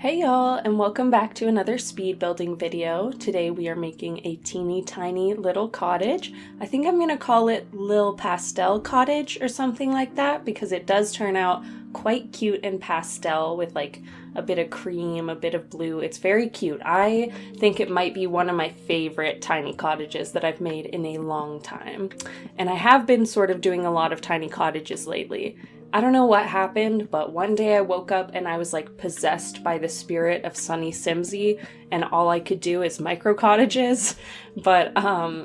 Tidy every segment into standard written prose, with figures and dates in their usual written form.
Hey y'all, and welcome back to another speed building video. Today we are making a teeny tiny little cottage. I think I'm gonna call it Lil Pastel Cottage or something like that because it does turn out quite cute and pastel with like a bit of cream, a bit of blue. It's very cute. I think it might be one of my favorite tiny cottages that I've made in a long time. And I have been sort of doing a lot of tiny cottages lately. I don't know what happened, but one day I woke up and I was like possessed by the spirit of Sunny Simsy, and all I could do is micro cottages. But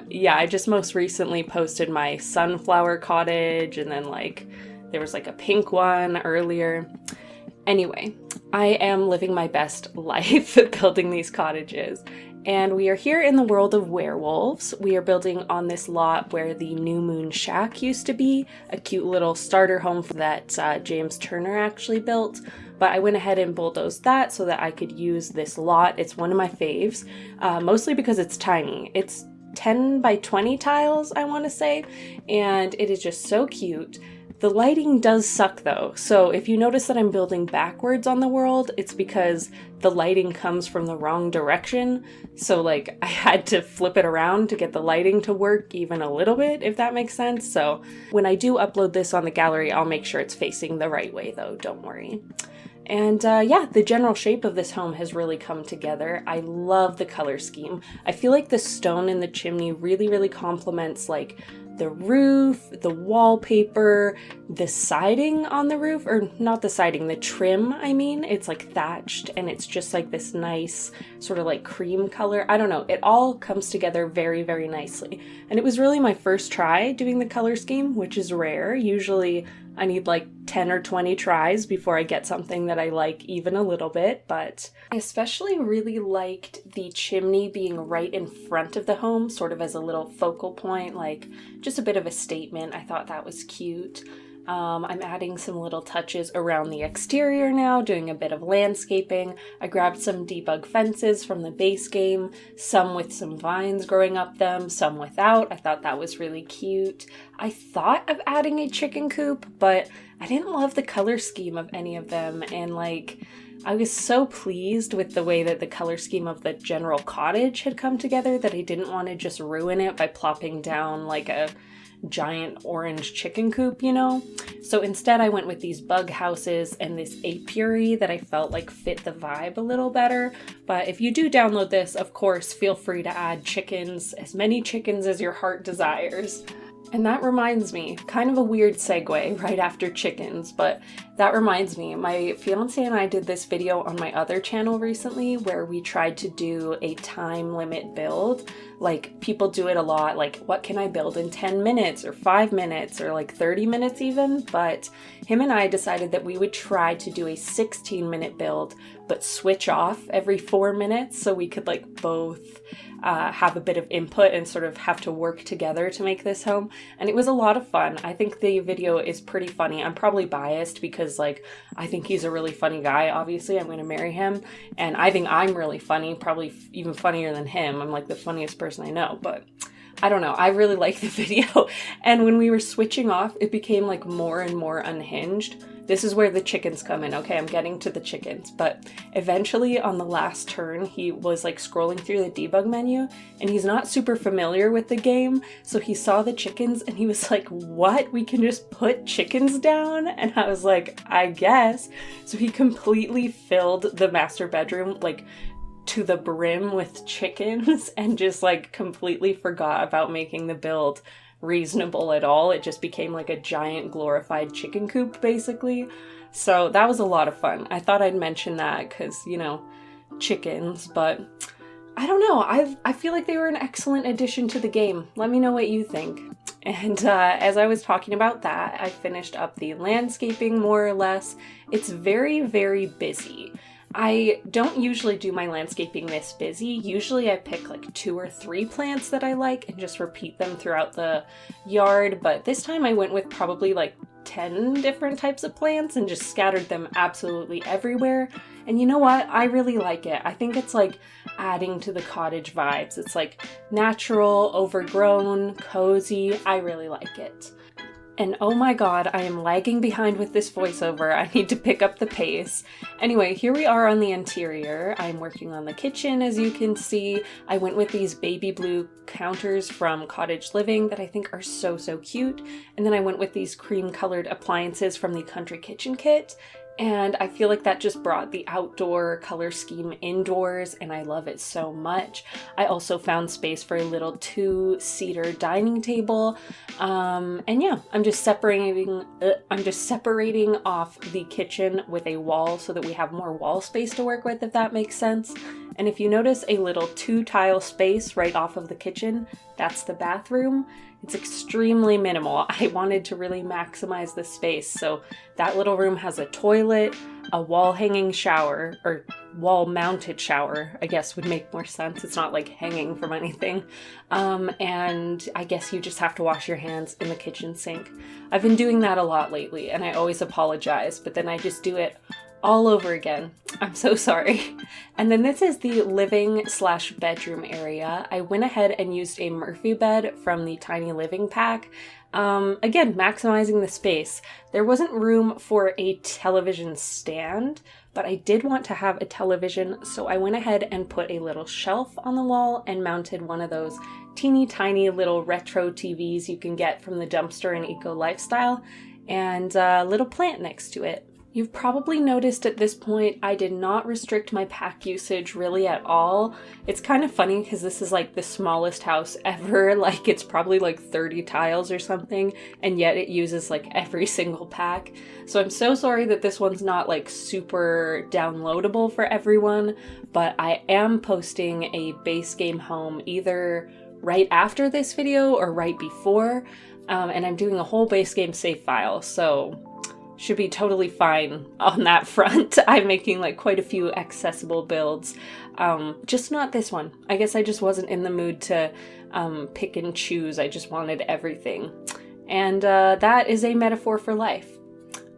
yeah, I just most recently posted my sunflower cottage, and then like there was like a pink one earlier. Anyway, I am living my best life building these cottages. And we are here in the world of werewolves. We are building on this lot where the New Moon Shack used to be, a cute little starter home that James Turner actually built. But I went ahead and bulldozed that so that I could use this lot. It's one of my faves, mostly because it's tiny. It's 10 by 20 tiles, I want to say, and it is just so cute. The lighting does suck though, so if you notice that I'm building backwards on the world, it's because the lighting comes from the wrong direction. So like I had to flip it around to get the lighting to work even a little bit, if that makes sense. So when I do upload this on the gallery, I'll make sure it's facing the right way though, don't worry. And yeah, the general shape of this home has really come together. I love the color scheme. I feel like the stone in the chimney really complements like the roof, the wallpaper, the siding on the roof, or not the siding, the trim, I mean. It's like thatched and it's just like this nice sort of like cream color. I don't know, it all comes together very nicely. And it was really my first try doing the color scheme, which is rare. Usually I need like 10 or 20 tries before I get something that I like even a little bit, but I especially really liked the chimney being right in front of the home, sort of as a little focal point, like just a bit of a statement. I thought that was cute. I'm adding some little touches around the exterior now, doing a bit of landscaping. I grabbed some debug fences from the base game, some with some vines growing up them, some without. I thought that was really cute. I thought of adding a chicken coop, but I didn't love the color scheme of any of them, and like I was so pleased with the way that the color scheme of the general cottage had come together that I didn't want to just ruin it by plopping down like a giant orange chicken coop, you know? So instead I went with these bug houses and this apiary that I felt like fit the vibe a little better. But if you do download this, of course, feel free to add chickens, as many chickens as your heart desires. And that reminds me, kind of a weird segue right after chickens, but that reminds me, my fiance and I did this video on my other channel recently where we tried to do a time limit build. Like people do it a lot, like what can I build in 10 minutes or 5 minutes or like 30 minutes even? But him and I decided that we would try to do a 16-minute build, but switch off every 4 minutes so we could like both have a bit of input and sort of have to work together to make this home. And it was a lot of fun. I think the video is pretty funny. I'm probably biased because like I think he's a really funny guy. Obviously I'm going to marry him, and I think I'm really funny, probably even funnier than him. I'm like the funniest person I know, but I don't know. I really like the video. And when we were switching off, it became like more and more unhinged. This is where the chickens come in. Okay, I'm getting to the chickens. But eventually on the last turn, he was like scrolling through the debug menu and he's not super familiar with the game. So he saw the chickens and he was like, what? We can just put chickens down? And I was like, I guess. So he completely filled the master bedroom like to the brim with chickens and just like completely forgot about making the build reasonable at all. It just became like a giant glorified chicken coop basically. So that was a lot of fun. I thought I'd mention that because, you know, chickens, but I don't know. I feel like they were an excellent addition to the game. Let me know what you think. And as I was talking about that, I finished up the landscaping more or less. It's very busy. I don't usually do my landscaping this busy. Usually I pick like 2 or 3 plants that I like and just repeat them throughout the yard, but this time I went with probably like 10 different types of plants and just scattered them absolutely everywhere. And you know what? I really like it. I think it's like adding to the cottage vibes. It's like natural, overgrown, cozy. I really like it. And oh my god, I am lagging behind with this voiceover. I need to pick up the pace. Anyway, here we are on the interior. I'm working on the kitchen, as you can see. I went with these baby blue counters from Cottage Living that I think are so cute. And then I went with these cream colored appliances from the Country Kitchen Kit. And I feel like that just brought the outdoor color scheme indoors, and I love it so much. I also found space for a little 2-seater dining table. And yeah, I'm just separating off the kitchen with a wall so that we have more wall space to work with, if that makes sense. And if you notice a little 2-tile space right off of the kitchen, that's the bathroom. It's extremely minimal. I wanted to really maximize the space. So that little room has a toilet, a wall-hanging shower, or wall-mounted shower, I guess would make more sense. It's not like hanging from anything. And I guess you just have to wash your hands in the kitchen sink. I've been doing that a lot lately, and I always apologize, but then I just do it all over again. I'm so sorry. And then this is the living/bedroom area. I went ahead and used a Murphy bed from the Tiny Living pack. Again, maximizing the space. There wasn't room for a television stand, but I did want to have a television, so I went ahead and put a little shelf on the wall and mounted one of those teeny tiny little retro TVs you can get from the dumpster in Eco Lifestyle, and a little plant next to it. You've probably noticed at this point I did not restrict my pack usage really at all. It's kind of funny because this is like the smallest house ever, like it's probably like 30 tiles or something, and yet it uses like every single pack. So I'm so sorry that this one's not like super downloadable for everyone, but I am posting a base game home either right after this video or right before, and I'm doing a whole base game save file, so should be totally fine on that front. I'm making like quite a few accessible builds, just not this one. I guess I just wasn't in the mood to pick and choose. I just wanted everything. And that is a metaphor for life.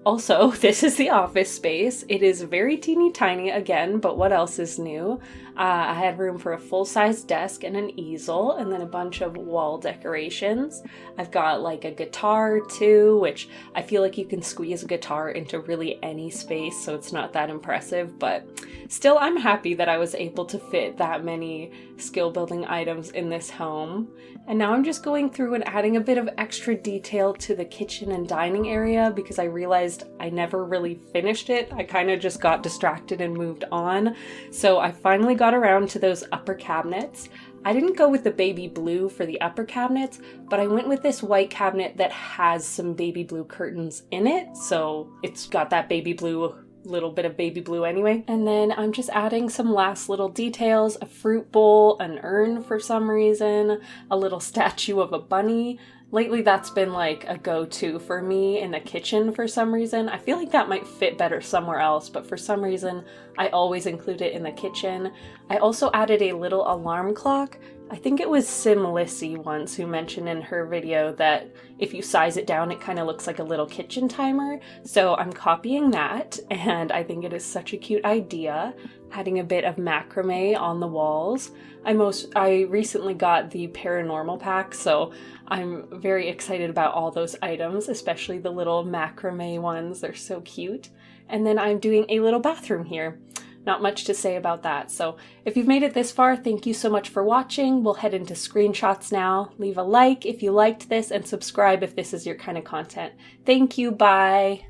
Also, this is the office space. It is very teeny tiny again, but what else is new? I had room for a full-size desk and an easel, and then a bunch of wall decorations. I've got like a guitar too, which I feel like you can squeeze a guitar into really any space, so it's not that impressive, but still I'm happy that I was able to fit that many skill building items in this home. And now I'm just going through and adding a bit of extra detail to the kitchen and dining area because I realized I never really finished it. I kind of just got distracted and moved on. So I finally got around to those upper cabinets. I didn't go with the baby blue for the upper cabinets, but I went with this white cabinet that has some baby blue curtains in it. So it's got that baby blue, little bit of baby blue anyway. And then I'm just adding some last little details, a fruit bowl, an urn for some reason, a little statue of a bunny. Lately that's been like a go-to for me in the kitchen for some reason. I feel like that might fit better somewhere else, but for some reason I always include it in the kitchen. I also added a little alarm clock. I think it was Sim Lissy once who mentioned in her video that if you size it down, it kind of looks like a little kitchen timer. So I'm copying that, and I think it is such a cute idea. Adding a bit of macrame on the walls. I recently got the paranormal pack, so I'm very excited about all those items, especially the little macrame ones. They're so cute. And then I'm doing a little bathroom here. Not much to say about that. So if you've made it this far, thank you so much for watching. We'll head into screenshots now. Leave a like if you liked this and subscribe if this is your kind of content. Thank you. Bye.